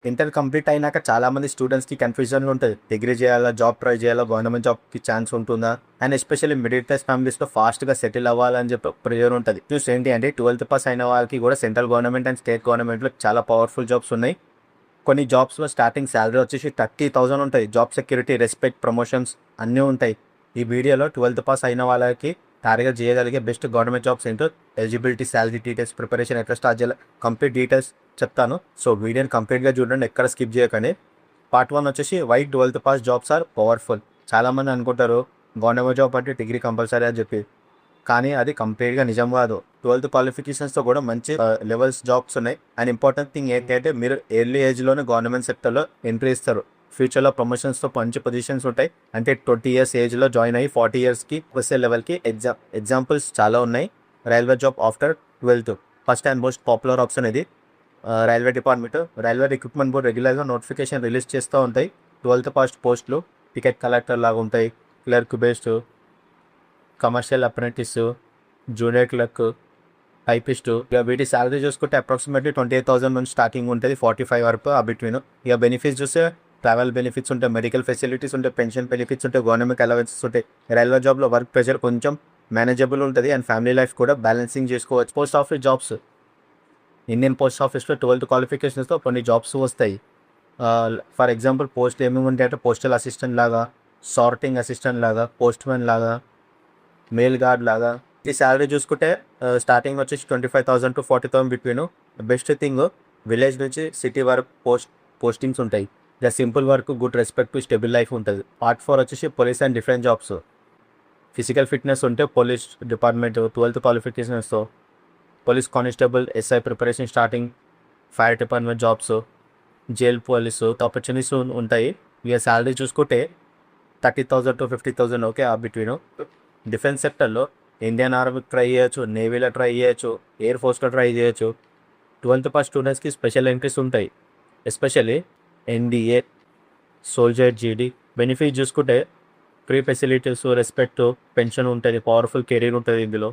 Inter complete అయినాక చాలామంది స్టూడెంట్స్కి కన్ఫ్యూజన్గా ఉంటుంది. డిగ్రీ చేయాలా, జాబ్ ట్రై చేయాలా, గవర్నమెంట్ జాబ్కి ఛాన్స్ ఉంటుందా, అండ్ ఎస్పెషల్లీ మిడిల్ క్లాస్ ఫ్యామిలీస్లో ఫాస్ట్గా సెటిల్ అవ్వాలని చెప్పి ప్రెజర్ ఉంటుంది. న్యూస్ ఏంటి అంటే 12th పాస్ అయిన వాళ్ళకి కూడా సెంట్రల్ గవర్నమెంట్ అండ్ స్టేట్ గవర్నమెంట్లో చాలా పవర్ఫుల్ జాబ్స్ ఉన్నాయి. కొన్ని జాబ్స్లో స్టార్టింగ్ శాలరీ వచ్చేసి 30,000 ఉంటాయి. జాబ్ సెక్యూరిటీ, రెస్పెక్ట్, ప్రమోషన్స్ అన్నీ ఉంటాయి. ఈ వీడియోలో 12th పాస్ అయిన వాళ్ళకి టార్గెట్ చేయగలిగే బెస్ట్ గవర్నమెంట్ జాబ్స్ ఏంటో, ఎలిజిబిలిటీ, శాలరీ డీటెయిల్స్, ప్రిపరేషన్ ఎట్లా స్టార్ట్ చేయాలి, కంప్లీట్ డీటెయిల్స్ చెప్తాను. సో వీడియోని కంప్లీట్గా చూడండి, ఎక్కడ స్కిప్ చేయకండి. పార్ట్ 1 వచ్చేసి why 12th pass jobs are powerful. చాలామంది అనుకుంటారు గవర్నమెంట్ జాబ్ అంటే డిగ్రీ కంపల్సరీ అని చెప్పి, కానీ అది కంప్లీట్గా నిజం కాదు. 12th క్వాలిఫికేషన్స్తో కూడా మంచి లెవెల్స్ జాబ్స్ ఉన్నాయి. అండ్ ఇంపార్టెంట్ థింగ్ ఏంటంటే మీరు ఎర్లీ ఏజ్లోనే గవర్నమెంట్ సెక్టర్లో ఎంట్రీ ఇస్తారు. ఫ్యూచర్లో ప్రమోషన్స్తో మంచి పొజిషన్స్ ఉంటాయి. అంటే 20 years ఏజ్లో జాయిన్ అయ్యి 40 yearsకి వచ్చే లెవెల్కి ఎగ్జాంపుల్స్ చాలా ఉన్నాయి. Railway job after 12th first and most popular option ఇది. Railway department, railway recruitment board రెగ్యులర్గా నోటిఫికేషన్ రిలీజ్ చేస్తూ ఉంటాయి. 12th పాస్ పోస్టులు టికెట్ కలెక్టర్ లాగా ఉంటాయి, clerk based, commercial apprentice, junior clerk, typist. ఇక వీటి శాలరీ చూసుకుంటే అప్రాక్సిమేట్లీ 28,000 నుంచి స్టార్టింగ్ ఉంటుంది, 45 వరకు ఆ బిట్వీన్. ఇక బెనిఫిట్స్ చూస్తే ట్రావెల్ బెనిఫిట్స్ ఉంటాయి, మెడికల్ ఫెసిలిటీస్ ఉంటాయి, పెన్షన్ బెనిఫిట్స్ ఉంటాయి, గవర్నమెంట్ అలవెన్సెస్ ఉంటాయి. రైల్వే జాబ్లో వర్క్ ప్రెషర్ కొంచెం మేనేజబుల్ ఉంటుంది అండ్ ఫ్యామిలీ లైఫ్ కూడా బ్యాలెన్సింగ్ చేసుకోవచ్చు. Post office jobs, Indian post ఆఫీస్లో 12th క్వాలిఫికేషన్స్తో కొన్ని జాబ్స్ వస్తాయి. ఫర్ ఎగ్జాంపుల్ పోస్ట్ ఏమేమి ఉంటాయి అంటే పోస్టల్ అసిస్టెంట్ లాగా, సార్టింగ్ అసిస్టెంట్ లాగా, పోస్ట్ మ్యాన్ లాగా, మెయిల్ గార్డ్ లాగా. ఈ శాలరీ చూసుకుంటే స్టార్టింగ్ వచ్చేసి 25,000 to 40,000 between. Best thing village నుంచి సిటీ వరకు పోస్టింగ్స్ ఉంటాయి. ఇక simple work, good respect, stable life ఉంటుంది. పార్ట్ 4 వచ్చేసి police and different jobs. Physical fitness ఉంటే పోలీస్ డిపార్ట్మెంట్ 12th క్వాలిఫికేషన్స్తో police constable, SI preparation starting, fire department jobs, jail police opportunities ఉంటాయి. ఇక శాలరీ చూసుకుంటే 30,000 to 50,000 ఓకే ఆ బిట్వీన్. డిఫెన్స్ సెక్టర్లో Indian ఆర్మీకి ట్రై చేయొచ్చు, నేవీలో ట్రై చేయొచ్చు, ఎయిర్ ఫోర్స్లో ట్రై చేయొచ్చు. 12th పాస్ స్టూడెంట్స్కి స్పెషల్ ఎంట్రీస్ ఉంటాయి, ఎస్పెషల్లీ ఎన్డీఏ, సోల్జర్, జీడీ. బెనిఫిట్ చూసుకుంటే ఫ్రీ ఫెసిలిటీస్, రెస్పెక్ట్, పెన్షన్ ఉంటుంది, పవర్ఫుల్ కెరీర్ ఉంటుంది ఇందులో.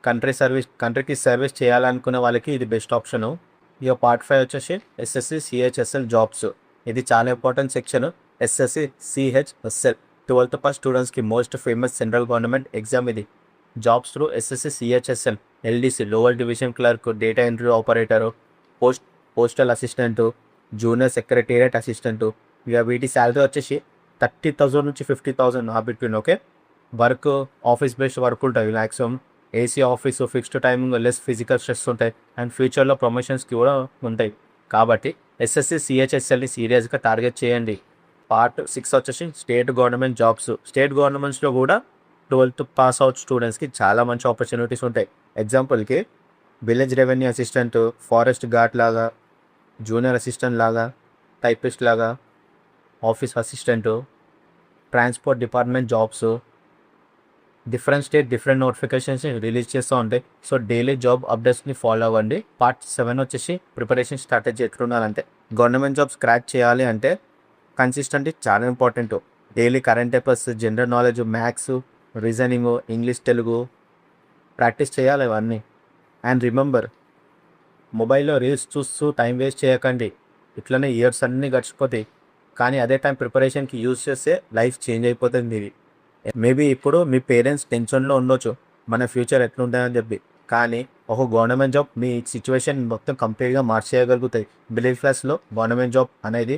కంట్రీకి సర్వీస్ చేయాలనుకునే వాళ్ళకి ఇది బెస్ట్ ఆప్షను. ఇక పార్ట్ 5 వచ్చేసి ఎస్ఎస్సి సిహెచ్ఎస్ఎల్ జాబ్స్. ఇది చాలా important section. SSC CHSL 12th pass స్టూడెంట్స్కి most famous central government exam ఇది. Jobs through SSC CHSL, LDC lower division clerk, data entry operator, postal assistant, junior secretariat assistant. ఇక వీటి salary వచ్చేసి 30,000 నుంచి 50,000 ఆ between. Okay, work office based work ఉంటుంది maximum. AC office, fixed timing, less physical stress ఉంటాయి and ఫ్యూచర్లో ప్రమోషన్స్కి కూడా ఉంటాయి. కాబట్టి ఎస్ఎస్సి సిహెచ్ఎస్ఎల్ని సీరియస్గా టార్గెట్ చేయండి. పార్ట్ 6 వచ్చేసి స్టేట్ గవర్నమెంట్ జాబ్స్. స్టేట్ గవర్నమెంట్స్లో కూడా 12th పాస్ అవుట్ స్టూడెంట్స్కి చాలా మంచి ఆపర్చునిటీస్ ఉంటాయి. ఎగ్జాంపుల్కి village revenue assistant, forest guard లాగా, జూనియర్ అసిస్టెంట్ లాగా, టైపిస్ట్ లాగా, office assistant, transport department jobs. Different state different notifications release చేస్తూ ఉంటాయి. సో డైలీ జాబ్ అప్డేట్స్ని ఫాలో అవ్వండి. పార్ట్ 7 వచ్చేసి ప్రిపరేషన్ స్ట్రాటజీ ఎట్లుండాలంటే, గవర్నమెంట్ జాబ్స్ క్రాక్ చేయాలి అంటే కన్సిస్టెంట్లీ చాలా important. Daily current affairs, general knowledge, maths, reasoning, English, Telugu practice చేయాలి ఇవన్నీ. అండ్ రిమెంబర్, మొబైల్లో రీల్స్ చూస్తూ టైం వేస్ట్ చేయకండి. ఇట్లనే ఇయర్స్ అన్నీ గడిచిపోతాయి, కానీ అదే టైం ప్రిపరేషన్కి యూజ్ చేస్తే లైఫ్ చేంజ్ అయిపోతుంది. ఇది మేబీ ఇప్పుడు మీ పేరెంట్స్ టెన్షన్లో ఉండొచ్చు మన ఫ్యూచర్ ఎట్లుంటుందని చెప్పి, కానీ ఒక గవర్నమెంట్ జాబ్ మీ సిచ్యువేషన్ మొత్తం కంప్లీట్గా మార్చేయగలుగుతాయి. మిడిల్ క్లాస్లో గవర్నమెంట్ జాబ్ అనేది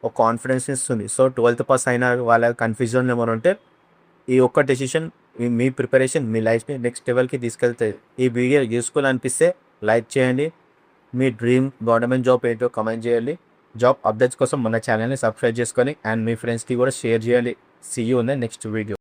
ఒక కాన్ఫిడెన్స్ ఇస్తుంది. సో 12th పాస్ అయిన వాళ్ళ కన్ఫ్యూజన్ ఏమైనా ఉంటే ఈ ఒక్క డెసిషన్ మీ ప్రిపరేషన్ మీ లైఫ్ని నెక్స్ట్ లెవెల్కి తీసుకెళ్తాయి. ఈ వీడియో యూస్ఫుల్ అనిపిస్తే లైక్ చేయండి. మీ డ్రీమ్ గవర్నమెంట్ జాబ్ ఏంటో కమెంట్ చేయండి. జాబ్ అప్డేట్స్ కోసం మన ఛానల్ని సబ్స్క్రైబ్ చేసుకొని అండ్ మీ ఫ్రెండ్స్కి కూడా షేర్ చేయండి. See you in the next video.